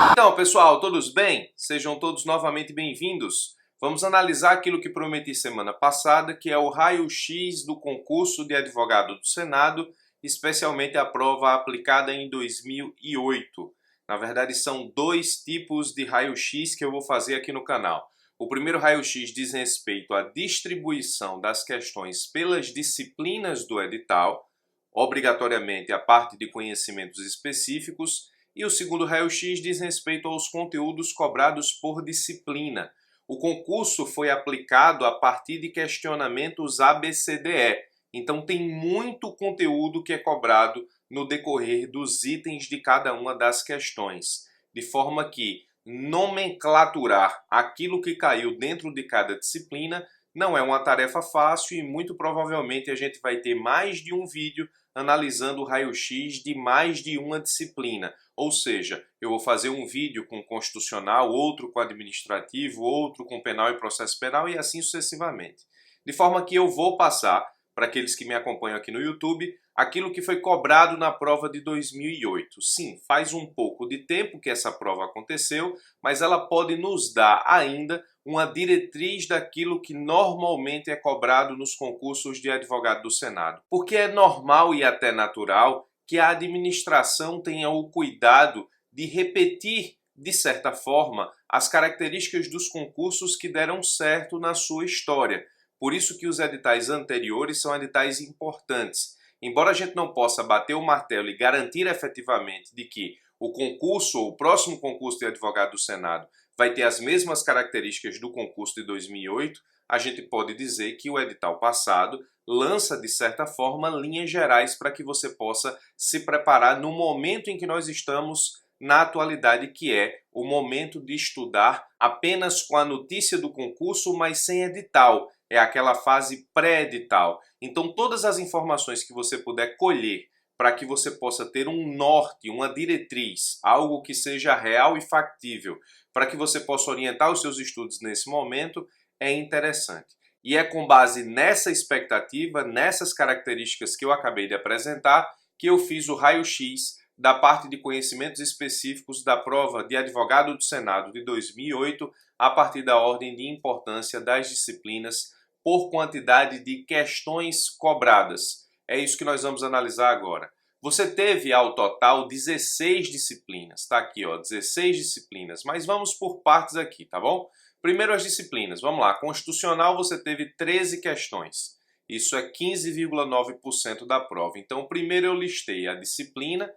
Então, pessoal, todos bem? Sejam todos novamente bem-vindos. Vamos analisar aquilo que prometi semana passada, que é o raio-x do concurso de advogado do Senado, especialmente a prova aplicada em 2008. Na verdade, são dois tipos de raio-x que eu vou fazer aqui no canal. O primeiro raio-x diz respeito à distribuição das questões pelas disciplinas do edital, obrigatoriamente a parte de conhecimentos específicos, e o segundo raio-x diz respeito aos conteúdos cobrados por disciplina. O concurso foi aplicado a partir de questionamentos ABCDE, então tem muito conteúdo que é cobrado no decorrer dos itens de cada uma das questões, de forma que nomenclaturar aquilo que caiu dentro de cada disciplina não é uma tarefa fácil e muito provavelmente a gente vai ter mais de um vídeo analisando o raio-x de mais de uma disciplina. Ou seja, eu vou fazer um vídeo com constitucional, outro com administrativo, outro com penal e processo penal e assim sucessivamente. De forma que eu vou passar, para aqueles que me acompanham aqui no YouTube, aquilo que foi cobrado na prova de 2008. Sim, faz um pouco de tempo que essa prova aconteceu, mas ela pode nos dar ainda uma diretriz daquilo que normalmente é cobrado nos concursos de advogado do Senado. Porque é normal e até natural que a administração tenha o cuidado de repetir, de certa forma, as características dos concursos que deram certo na sua história. Por isso que os editais anteriores são editais importantes. Embora a gente não possa bater o martelo e garantir efetivamente de que o concurso ou o próximo concurso de advogado do Senado vai ter as mesmas características do concurso de 2008, a gente pode dizer que o edital passado lança, de certa forma, linhas gerais para que você possa se preparar no momento em que nós estamos na atualidade, que é o momento de estudar apenas com a notícia do concurso, mas sem edital. É aquela fase pré-edital. Então, todas as informações que você puder colher para que você possa ter um norte, uma diretriz, algo que seja real e factível, para que você possa orientar os seus estudos nesse momento, é interessante. E é com base nessa expectativa, nessas características que eu acabei de apresentar, que eu fiz o raio-x da parte de conhecimentos específicos da prova de advogado do Senado de 2008, a partir da ordem de importância das disciplinas por quantidade de questões cobradas. É isso que nós vamos analisar agora. Você teve ao total 16 disciplinas, tá aqui ó, 16 disciplinas, mas vamos por partes aqui, tá bom? Primeiro as disciplinas, vamos lá, constitucional você teve 13 questões, isso é 15,9% da prova. Então primeiro eu listei a disciplina,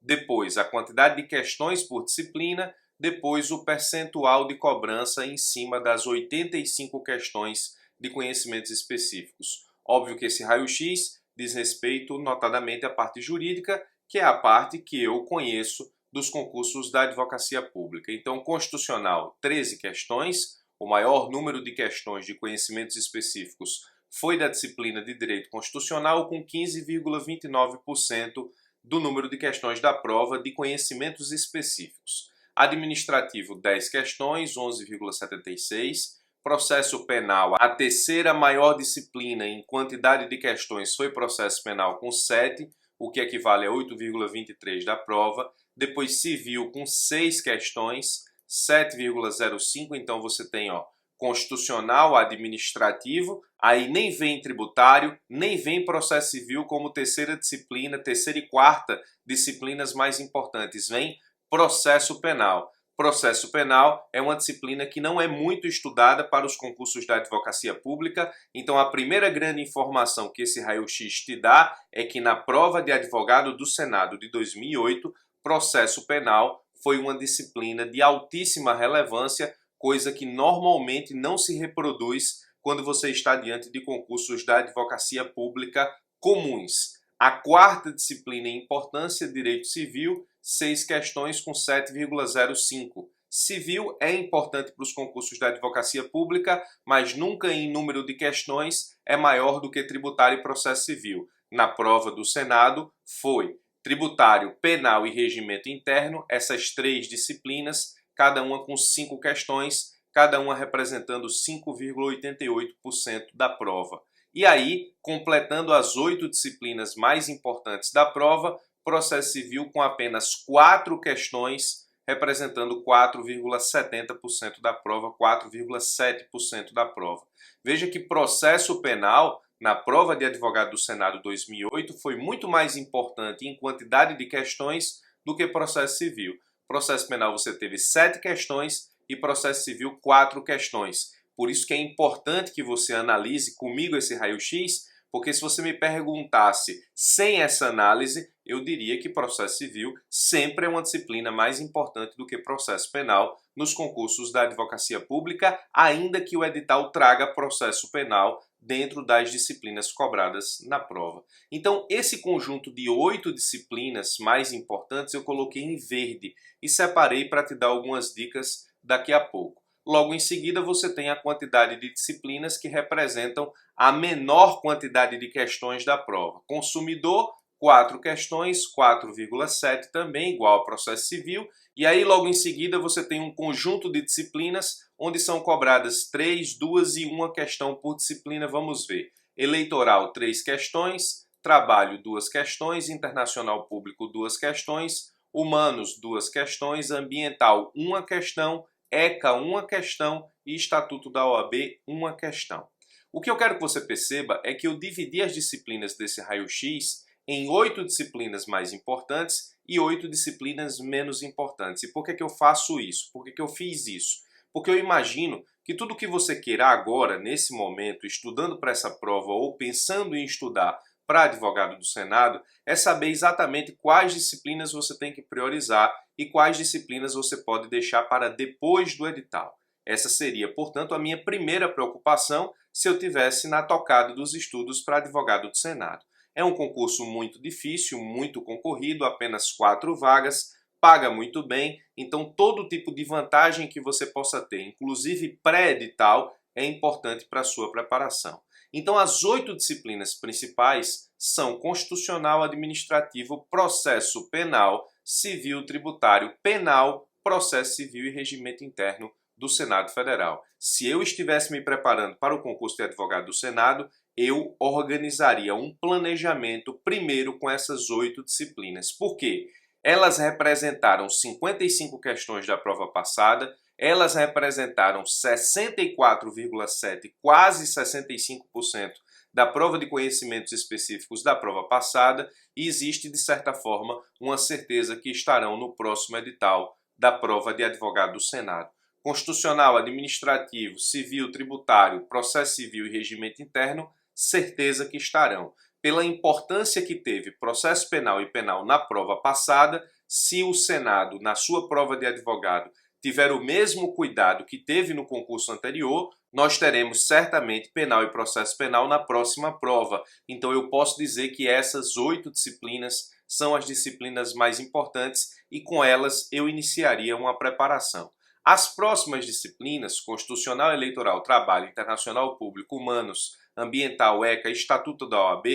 depois a quantidade de questões por disciplina, depois o percentual de cobrança em cima das 85 questões de conhecimentos específicos. Óbvio que esse raio-x diz respeito notadamente à parte jurídica, que é a parte que eu conheço dos concursos da advocacia pública. Então, constitucional, 13 questões, o maior número de questões de conhecimentos específicos foi da disciplina de Direito Constitucional, com 15,29% do número de questões da prova de conhecimentos específicos. Administrativo, 10 questões, 11,76%. Processo penal, a terceira maior disciplina em quantidade de questões foi processo penal com 7, o que equivale a 8,23 da prova. Depois civil com 6 questões, 7,05. Então você tem constitucional, administrativo, aí nem vem tributário, nem vem processo civil como terceira disciplina, terceira e quarta disciplinas mais importantes. Vem processo penal. Processo penal é uma disciplina que não é muito estudada para os concursos da advocacia pública, então a primeira grande informação que esse raio-x te dá é que na prova de advogado do Senado de 2008, processo penal foi uma disciplina de altíssima relevância, coisa que normalmente não se reproduz quando você está diante de concursos da advocacia pública comuns. A quarta disciplina em importância, Direito Civil, 6 questões com 7,05. Civil é importante para os concursos da advocacia pública, mas nunca em número de questões é maior do que tributário e processo civil. Na prova do Senado foi tributário, penal e regimento interno, essas 3 disciplinas, cada uma com 5 questões, cada uma representando 5,88% da prova. E aí, completando as 8 disciplinas mais importantes da prova, processo civil com apenas 4 questões, representando 4,70% da prova, 4,7% da prova. Veja que processo penal, na prova de advogado do Senado 2008, foi muito mais importante em quantidade de questões do que processo civil. Processo penal você teve 7 questões e processo civil 4 questões. Por isso que é importante que você analise comigo esse raio-x, porque se você me perguntasse sem essa análise, eu diria que processo civil sempre é uma disciplina mais importante do que processo penal nos concursos da advocacia pública, ainda que o edital traga processo penal dentro das disciplinas cobradas na prova. Então, esse conjunto de 8 disciplinas mais importantes eu coloquei em verde e separei para te dar algumas dicas daqui a pouco. Logo em seguida, você tem a quantidade de disciplinas que representam a menor quantidade de questões da prova. Consumidor, 4 questões, 4,7 também, igual ao processo civil. E aí, logo em seguida, você tem um conjunto de disciplinas onde são cobradas 3, 2 e 1 questão por disciplina. Vamos ver. Eleitoral, 3 questões. Trabalho, 2 questões. Internacional público, 2 questões. Humanos, 2 questões. Ambiental, 1 questão. ECA, 1 questão. E Estatuto da OAB, 1 questão. O que eu quero que você perceba é que eu dividi as disciplinas desse raio-x em 8 disciplinas mais importantes e 8 disciplinas menos importantes. E por que eu faço isso? Por que eu fiz isso? Porque eu imagino que tudo que você queira agora, nesse momento, estudando para essa prova ou pensando em estudar para advogado do Senado, é saber exatamente quais disciplinas você tem que priorizar e quais disciplinas você pode deixar para depois do edital. Essa seria, portanto, a minha primeira preocupação se eu tivesse na tocada dos estudos para advogado do Senado. É um concurso muito difícil, muito concorrido, apenas 4 vagas, paga muito bem, então todo tipo de vantagem que você possa ter, inclusive pré-edital, é importante para a sua preparação. Então as 8 disciplinas principais são constitucional, administrativo, processo penal, civil, tributário, penal, processo civil e regimento interno do Senado Federal. Se eu estivesse me preparando para o concurso de advogado do Senado, eu organizaria um planejamento primeiro com essas 8 disciplinas. Por quê? Elas representaram 55 questões da prova passada, elas representaram 64,7%, quase 65% da prova de conhecimentos específicos da prova passada e existe, de certa forma, uma certeza que estarão no próximo edital da prova de advogado do Senado. Constitucional, administrativo, civil, tributário, processo civil e regimento interno, certeza que estarão. Pela importância que teve processo penal e penal na prova passada, se o Senado, na sua prova de advogado, tiver o mesmo cuidado que teve no concurso anterior, nós teremos certamente penal e processo penal na próxima prova. Então eu posso dizer que essas 8 disciplinas são as disciplinas mais importantes e com elas eu iniciaria uma preparação. As próximas disciplinas, Constitucional, Eleitoral, Trabalho, Internacional Público, Humanos, Ambiental, ECA, Estatuto da OAB,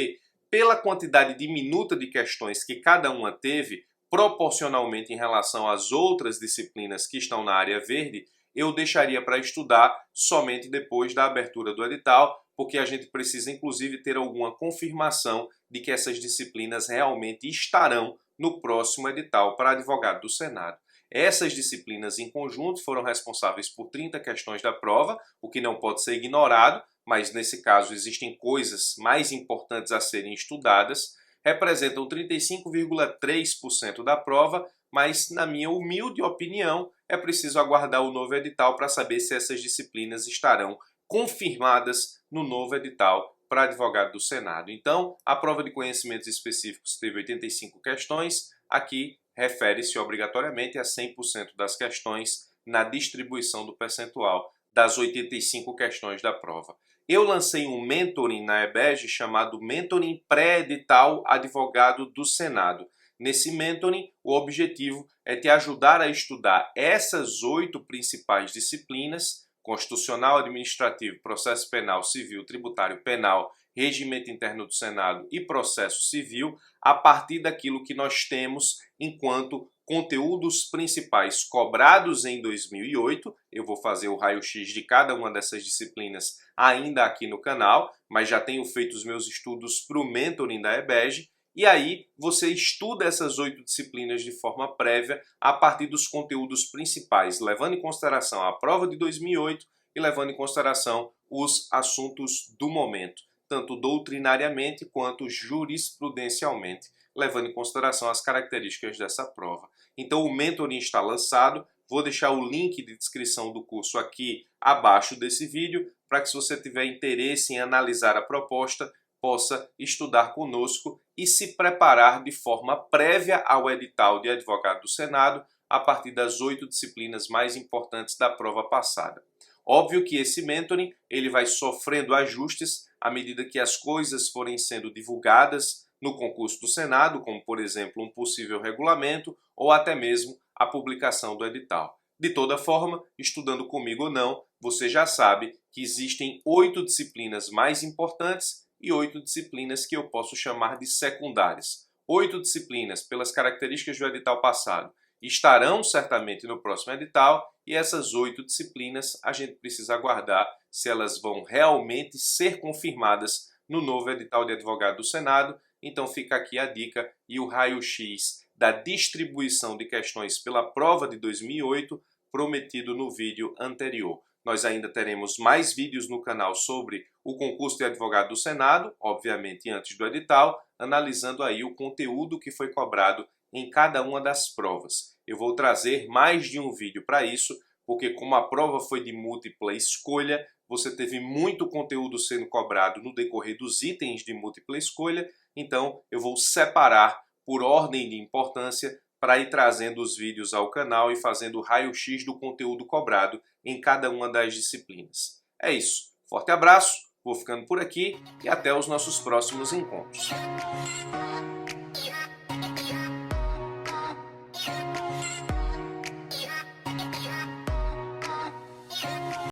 pela quantidade diminuta de questões que cada uma teve, proporcionalmente em relação às outras disciplinas que estão na área verde, eu deixaria para estudar somente depois da abertura do edital, porque a gente precisa inclusive ter alguma confirmação de que essas disciplinas realmente estarão no próximo edital para advogado do Senado. Essas disciplinas em conjunto foram responsáveis por 30 questões da prova, o que não pode ser ignorado, mas nesse caso existem coisas mais importantes a serem estudadas, representam 35,3% da prova, mas na minha humilde opinião é preciso aguardar o novo edital para saber se essas disciplinas estarão confirmadas no novo edital para advogado do Senado. Então, a prova de conhecimentos específicos teve 85 questões, aqui refere-se obrigatoriamente a 100% das questões na distribuição do percentual das 85 questões da prova. Eu lancei um mentoring na EBEG chamado Mentoring Pré-Edital Advogado do Senado. Nesse mentoring, o objetivo é te ajudar a estudar essas 8 principais disciplinas: Constitucional, Administrativo, Processo Penal, Civil, Tributário, Penal, Regimento Interno do Senado e Processo Civil, a partir daquilo que nós temos enquanto conteúdos principais cobrados em 2008. Eu vou fazer o raio-x de cada uma dessas disciplinas ainda aqui no canal, mas já tenho feito os meus estudos para o mentoring da EBEG e aí você estuda essas 8 disciplinas de forma prévia a partir dos conteúdos principais, levando em consideração a prova de 2008 e levando em consideração os assuntos do momento, tanto doutrinariamente quanto jurisprudencialmente, levando em consideração as características dessa prova. Então o mentoring está lançado, vou deixar o link de descrição do curso aqui abaixo desse vídeo, para que se você tiver interesse em analisar a proposta, possa estudar conosco e se preparar de forma prévia ao edital de advogado do Senado a partir das 8 disciplinas mais importantes da prova passada. Óbvio que esse mentoring ele vai sofrendo ajustes à medida que as coisas forem sendo divulgadas no concurso do Senado, como por exemplo um possível regulamento ou até mesmo a publicação do edital. De toda forma, estudando comigo ou não, você já sabe que existem 8 disciplinas mais importantes e 8 disciplinas que eu posso chamar de secundárias. 8 disciplinas, pelas características do edital passado, estarão certamente no próximo edital, e essas 8 disciplinas a gente precisa aguardar se elas vão realmente ser confirmadas no novo edital de advogado do Senado. Então fica aqui a dica e o raio-x da distribuição de questões pela prova de 2008 prometido no vídeo anterior. Nós ainda teremos mais vídeos no canal sobre o concurso de advogado do Senado, obviamente antes do edital, analisando aí o conteúdo que foi cobrado em cada uma das provas. Eu vou trazer mais de um vídeo para isso, porque como a prova foi de múltipla escolha, você teve muito conteúdo sendo cobrado no decorrer dos itens de múltipla escolha, então eu vou separar por ordem de importância para ir trazendo os vídeos ao canal e fazendo o raio-x do conteúdo cobrado em cada uma das disciplinas. É isso. Forte abraço, vou ficando por aqui e até os nossos próximos encontros.